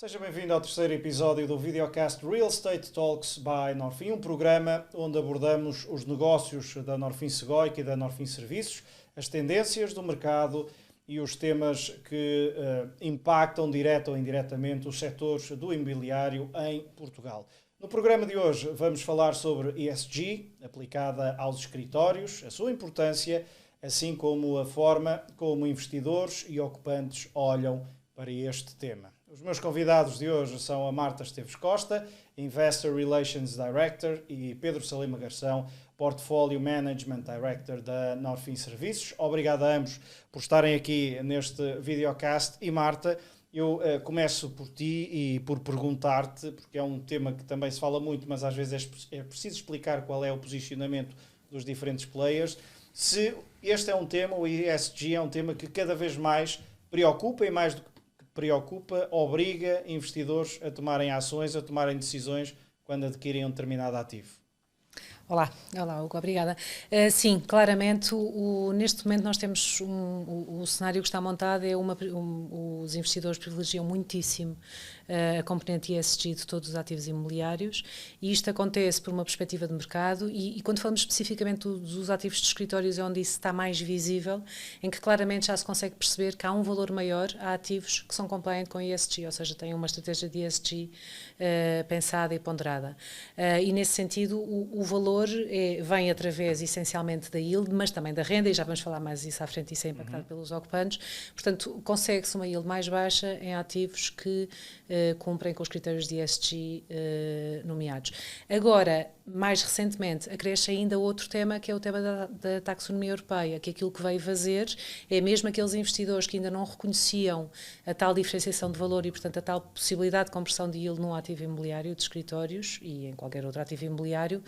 Seja bem-vindo ao terceiro episódio do videocast Real Estate Talks by Norfin, um programa onde abordamos os negócios da Norfin Segoic e da Norfin Serviços, as tendências do mercado e os temas que impactam direta ou indiretamente os setores do imobiliário em Portugal. No programa de hoje vamos falar sobre ESG, aplicada aos escritórios, a sua importância, assim como a forma como investidores e ocupantes olham para este tema. Os meus convidados de hoje são a Marta Esteves Costa, Investor Relations Director, e Pedro Salema Garção, Portfolio Management Director da Norfin Serviços. Obrigado a ambos por estarem aqui neste videocast. E Marta, eu começo por ti e por perguntar-te, porque é um tema que também se fala muito, mas às vezes é preciso explicar qual é o posicionamento dos diferentes players, se este é um tema, o ESG é um tema que cada vez mais preocupa e mais do que preocupa, obriga investidores a tomarem ações, a tomarem decisões quando adquirem um determinado ativo. Olá, Hugo, obrigada. Sim, claramente, neste momento nós temos o cenário que está montado, os investidores privilegiam muitíssimo a componente ESG de todos os ativos imobiliários, e isto acontece por uma perspectiva de mercado e quando falamos especificamente dos ativos de escritórios é onde isso está mais visível, em que claramente já se consegue perceber que há um valor maior a ativos que são compliant com ESG, ou seja, têm uma estratégia de ESG pensada e ponderada. E nesse sentido, o valor vem através essencialmente da yield, mas também da renda, e já vamos falar mais disso à frente, isso é impactado pelos ocupantes. Portanto, consegue-se uma yield mais baixa em ativos que cumprem com os critérios de ESG nomeados. Agora, mais recentemente, acresce ainda outro tema, que é o tema da taxonomia europeia, que aquilo que veio fazer é mesmo aqueles investidores que ainda não reconheciam a tal diferenciação de valor e, portanto, a tal possibilidade de conversão de yield num ativo imobiliário de escritórios e em qualquer outro ativo imobiliário,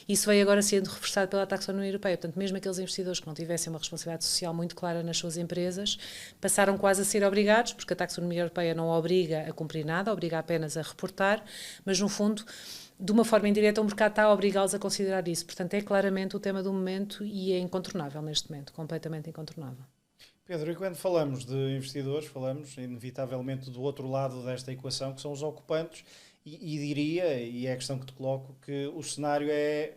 isso veio agora sendo reforçado pela taxonomia europeia. Portanto, mesmo aqueles investidores que não tivessem uma responsabilidade social muito clara nas suas empresas, passaram quase a ser obrigados, porque a taxonomia europeia não obriga a cumprir nada, obriga apenas a reportar, mas no fundo, de uma forma indireta, o mercado está a obrigá-los a considerar isso. Portanto, é claramente o tema do momento e é incontornável neste momento, completamente incontornável. Pedro, e quando falamos de investidores, falamos inevitavelmente do outro lado desta equação, que são os ocupantes, e diria, e é a questão que te coloco, que o cenário é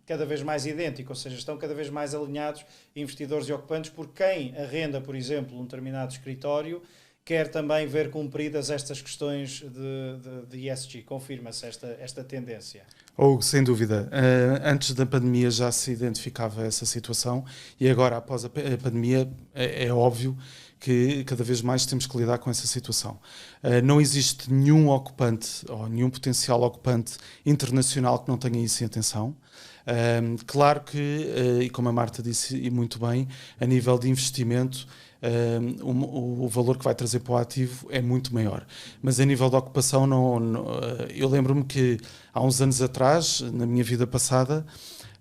cada vez mais idêntico, ou seja, estão cada vez mais alinhados investidores e ocupantes, porque quem arrenda, por exemplo, um determinado escritório, quer também ver cumpridas estas questões de ESG. Confirma-se esta tendência? Sem dúvida. Antes da pandemia já se identificava essa situação e agora, após a pandemia, é óbvio que cada vez mais temos que lidar com essa situação. Não existe nenhum ocupante ou nenhum potencial ocupante internacional que não tenha isso em atenção. Claro que, e como a Marta disse e muito bem, a nível de investimento, o valor que vai trazer para o ativo é muito maior. Mas a nível de ocupação, eu lembro-me que há uns anos atrás, na minha vida passada,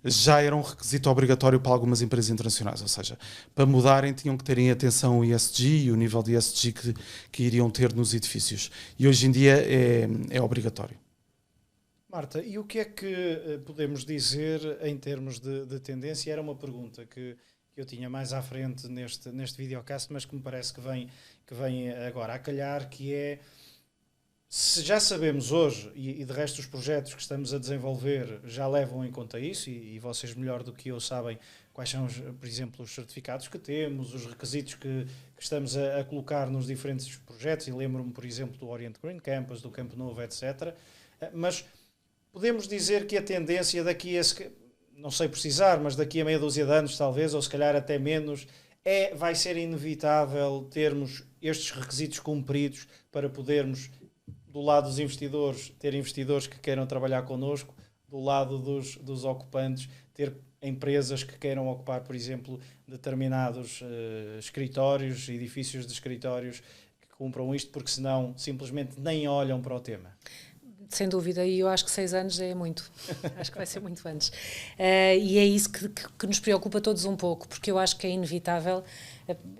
já era um requisito obrigatório para algumas empresas internacionais, ou seja, para mudarem tinham que ter em atenção o ESG e o nível de ESG que iriam ter nos edifícios. E hoje em dia é obrigatório. Marta, e o que é que podemos dizer em termos de tendência? Era uma pergunta que eu tinha mais à frente neste videocast, mas que me parece que vem agora a calhar, que é, se já sabemos hoje, e de resto os projetos que estamos a desenvolver já levam em conta isso, e vocês melhor do que eu sabem quais são, por exemplo, os certificados que temos, os requisitos que estamos a colocar nos diferentes projetos, e lembro-me, por exemplo, do Orient Green Campus, do Campo Novo, etc. Mas podemos dizer que a tendência daqui a, não sei precisar, mas daqui a meia dúzia de anos talvez, ou se calhar até menos, vai ser inevitável termos estes requisitos cumpridos para podermos, do lado dos investidores, ter investidores que queiram trabalhar connosco, do lado dos ocupantes, ter empresas que queiram ocupar, por exemplo, determinados escritórios, edifícios de escritórios que cumpram isto, porque senão simplesmente nem olham para o tema. Sem dúvida, e eu acho que 6 anos é muito, acho que vai ser muito antes. E é isso que nos preocupa todos um pouco, porque eu acho que é inevitável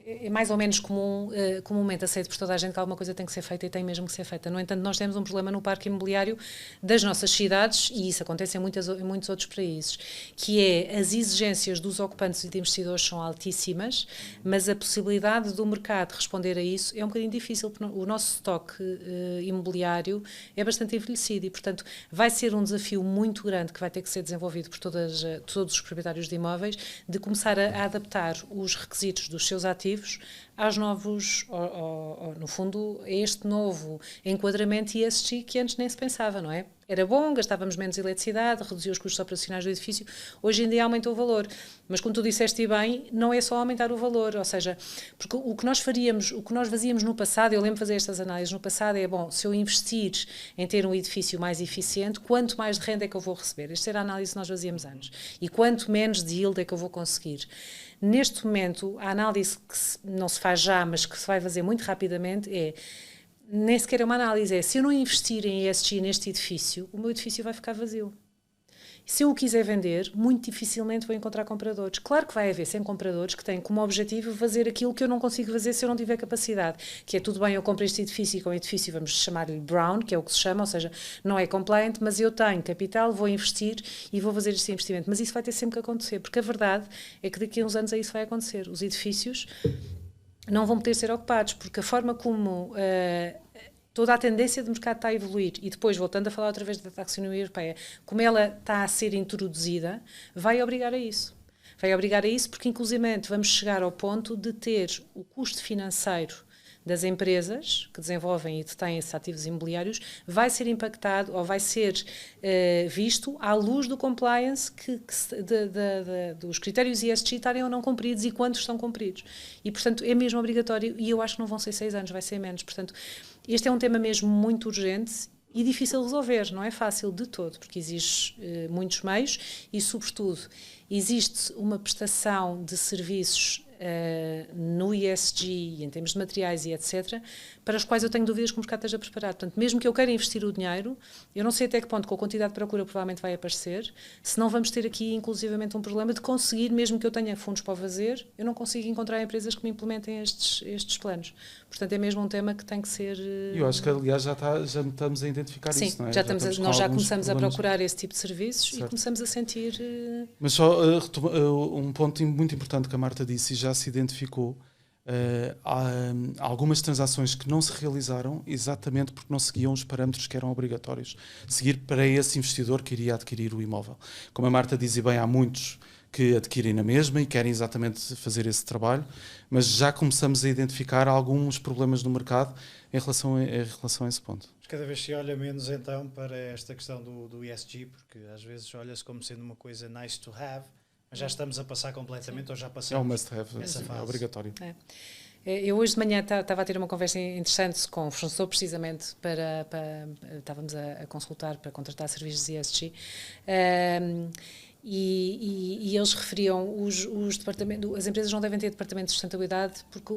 é mais ou menos comumente aceito por toda a gente que alguma coisa tem que ser feita e tem mesmo que ser feita. No entanto, nós temos um problema no parque imobiliário das nossas cidades, e isso acontece em muitos outros países, que é as exigências dos ocupantes e de investidores são altíssimas, mas a possibilidade do mercado responder a isso é um bocadinho difícil, porque o nosso estoque imobiliário é bastante envelhecido e, portanto, vai ser um desafio muito grande que vai ter que ser desenvolvido por todos os proprietários de imóveis, de começar a adaptar os requisitos dos seus ativos aos novos, no fundo, a este novo enquadramento ESG que antes nem se pensava, não é? Era bom, gastávamos menos eletricidade, reduzia os custos operacionais do edifício, hoje em dia aumentou o valor. Mas, como tu disseste bem, não é só aumentar o valor, ou seja, porque o que nós fazíamos no passado, eu lembro de fazer estas análises no passado, é, bom, se eu investir em ter um edifício mais eficiente, quanto mais de renda é que eu vou receber? Esta era a análise que nós fazíamos antes. E quanto menos de yield é que eu vou conseguir? Neste momento, a análise que não se faz já, mas que se vai fazer muito rapidamente é, nem sequer é uma análise, é se eu não investir em ESG neste edifício, o meu edifício vai ficar vazio. Se eu o quiser vender, muito dificilmente vou encontrar compradores. Claro que vai haver 100 compradores que têm como objetivo fazer aquilo que eu não consigo fazer se eu não tiver capacidade. Que é, tudo bem, eu compro este edifício, e com o edifício vamos chamar-lhe brown, que é o que se chama, ou seja, não é compliant, mas eu tenho capital, vou investir e vou fazer este investimento. Mas isso vai ter sempre que acontecer, porque a verdade é que daqui a uns anos isso vai acontecer. Os edifícios não vão poder ser ocupados, porque a forma como toda a tendência de mercado está a evoluir, e depois, voltando a falar outra vez da taxonomia europeia, como ela está a ser introduzida, vai obrigar a isso. Vai obrigar a isso porque, inclusivamente, vamos chegar ao ponto de ter o custo financeiro das empresas que desenvolvem e detêm esses ativos imobiliários vai ser impactado ou vai ser visto à luz do compliance dos critérios ESG estarem ou não cumpridos e quantos estão cumpridos. E, portanto, é mesmo obrigatório, e eu acho que não vão ser 6 anos, vai ser menos. Portanto, este é um tema mesmo muito urgente e difícil de resolver, não é fácil de todo, porque exige muitos meios e, sobretudo, existe uma prestação de serviços no ESG e em termos de materiais e etc., para os quais eu tenho dúvidas que o mercado esteja preparado. Portanto, mesmo que eu queira investir o dinheiro, eu não sei até que ponto, com a quantidade de procura, provavelmente vai aparecer, se não vamos ter aqui, inclusivamente, um problema de conseguir, mesmo que eu tenha fundos para o fazer, eu não consigo encontrar empresas que me implementem estes planos. Portanto, é mesmo um tema que tem que ser... Eu acho que, aliás, já estamos a identificar sim, isso, não é? Nós já começamos problemas a procurar esse tipo de serviços, certo. E começamos a sentir... Mas só um ponto muito importante que a Marta disse e já se identificou, há algumas transações que não se realizaram exatamente porque não seguiam os parâmetros que eram obrigatórios seguir para esse investidor que iria adquirir o imóvel. Como a Marta dizia bem, há muitos que adquirem na mesma e querem exatamente fazer esse trabalho, mas já começamos a identificar alguns problemas no mercado em relação a esse ponto. Cada vez se olha menos então para esta questão do ESG, porque às vezes olha-se como sendo uma coisa nice to have, mas já estamos a passar completamente, ou já passamos. É um must have, é obrigatório. Eu hoje de manhã estava a ter uma conversa interessante com o fornecedor, precisamente estávamos a consultar para contratar serviços de ESG, e eles referiam os departamentos, as empresas não devem ter departamento de sustentabilidade porque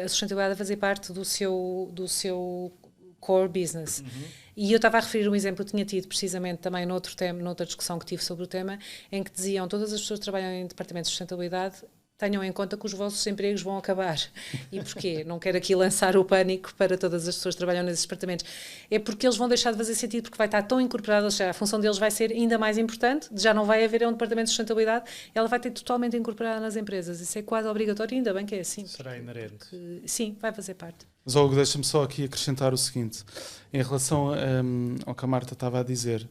a sustentabilidade vai fazer parte do seu core business. Uhum. E eu estava a referir um exemplo que tinha tido precisamente também noutra discussão que tive sobre o tema, em que diziam todas as pessoas que trabalham em departamentos de sustentabilidade tenham em conta que os vossos empregos vão acabar. E porquê? Não quero aqui lançar o pânico para todas as pessoas que trabalham nesses departamentos. É porque eles vão deixar de fazer sentido, porque vai estar tão incorporado, ou seja, a função deles vai ser ainda mais importante, já não vai haver um departamento de sustentabilidade, ela vai ter totalmente incorporada nas empresas. Isso é quase obrigatório, ainda bem que é assim. Será inerente. Porque, sim, vai fazer parte. Mas, Olga, deixa-me só aqui acrescentar o seguinte. Em relação ao que a Marta estava a dizer,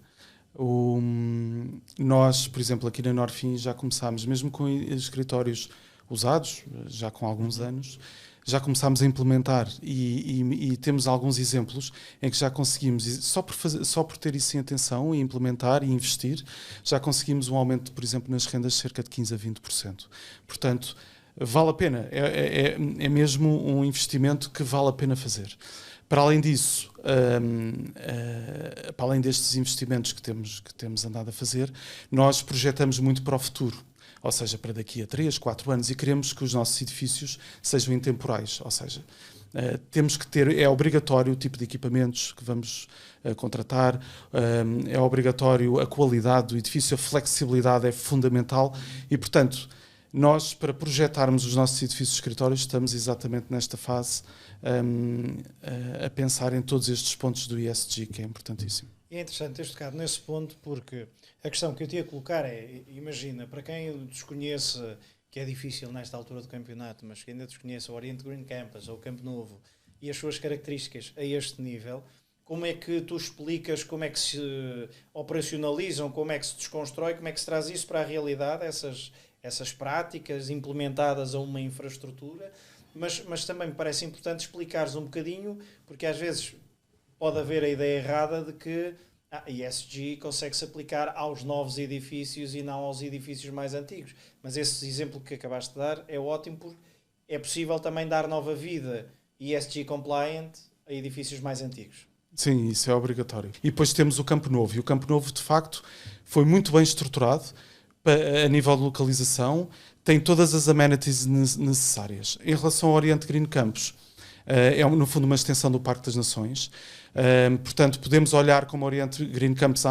nós, por exemplo, aqui na Norfin já começámos, mesmo com escritórios usados, já com alguns anos, já começámos a implementar e temos alguns exemplos em que já conseguimos, só por ter isso em atenção e implementar e investir, já conseguimos um aumento, por exemplo, nas rendas de cerca de 15% a 20%. Portanto, vale a pena, é mesmo um investimento que vale a pena fazer. Para além disso, para além destes investimentos que temos andado a fazer, nós projetamos muito para o futuro, ou seja, para daqui a 3, 4 anos, e queremos que os nossos edifícios sejam intemporais, ou seja, temos que ter, é obrigatório o tipo de equipamentos que vamos contratar, é obrigatório a qualidade do edifício, a flexibilidade é fundamental e, portanto, nós, para projetarmos os nossos edifícios de escritórios, estamos exatamente nesta fase a pensar em todos estes pontos do ESG, que é importantíssimo. E é interessante teres tocado nesse ponto, porque a questão que eu tinha a colocar é, imagina, para quem desconhece, que é difícil nesta altura do campeonato, mas que ainda desconhece o Oriente Green Campus ou o Campo Novo e as suas características a este nível, como é que tu explicas, como é que se operacionalizam, como é que se desconstrói, como é que se traz isso para a realidade, essas práticas implementadas a uma infraestrutura, mas também me parece importante explicares um bocadinho, porque às vezes pode haver a ideia errada de que a ESG consegue-se aplicar aos novos edifícios e não aos edifícios mais antigos. Mas esse exemplo que acabaste de dar é ótimo, porque é possível também dar nova vida ESG compliant a edifícios mais antigos. Sim, isso é obrigatório. E depois temos o Campo Novo. E o Campo Novo, de facto, foi muito bem estruturado a nível de localização, tem todas as amenities necessárias. Em relação ao Oriente Green Campus, é no fundo uma extensão do Parque das Nações. Portanto, podemos olhar como o Oriente Green Campus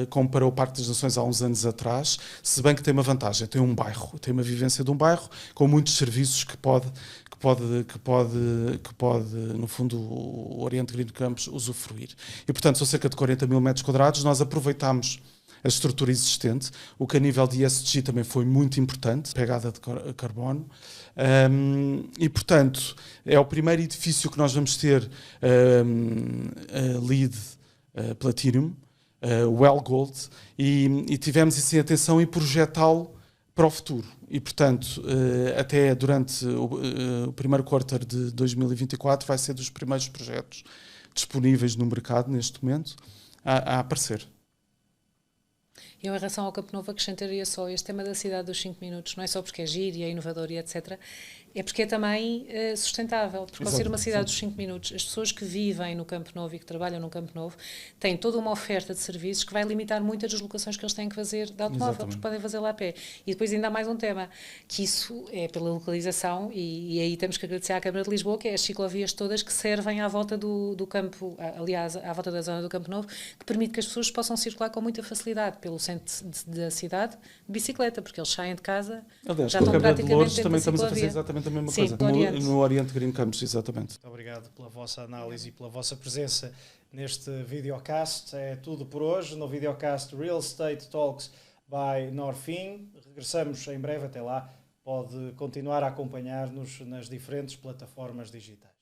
como para o Parque das Nações há uns anos atrás, se bem que tem uma vantagem, tem um bairro, tem uma vivência de um bairro com muitos serviços que pode, no fundo, o Oriente Green Campus usufruir. E, portanto, são cerca de 40 mil metros quadrados. Nós aproveitamos a estrutura existente, o que a nível de ESG também foi muito importante, pegada de carbono. E, portanto, é o primeiro edifício que nós vamos ter LEED Platinum, Well Gold, e tivemos isso em atenção e projetá-lo para o futuro. E, portanto, até durante o primeiro quarter de 2024 vai ser dos primeiros projetos disponíveis no mercado, neste momento, a aparecer. Eu, em relação ao Campo Novo, acrescentaria só este tema da cidade dos 5 minutos, não é só porque é giro e é inovador e etc., é porque é também sustentável, porque ao ser uma cidade dos 5 minutos, as pessoas que vivem no Campo Novo e que trabalham no Campo Novo têm toda uma oferta de serviços que vai limitar muito as deslocações que eles têm que fazer de automóvel, porque podem fazer lá a pé. E depois ainda há mais um tema, que isso é pela localização, e aí temos que agradecer à Câmara de Lisboa, que é as ciclovias todas que servem à volta do campo, aliás, à volta da zona do Campo Novo, que permite que as pessoas possam circular com muita facilidade pelo centro da cidade de bicicleta, porque eles saem de casa, aliás, já estão praticamente de Lourdes dentro também da estamos a fazer ciclovia. exatamente a mesma Sim, coisa, no Oriente Green Campus, exatamente. Muito obrigado pela vossa análise e pela vossa presença neste videocast. É tudo por hoje no videocast Real Estate Talks by Norfin. Regressamos em breve, até lá. Pode continuar a acompanhar-nos nas diferentes plataformas digitais.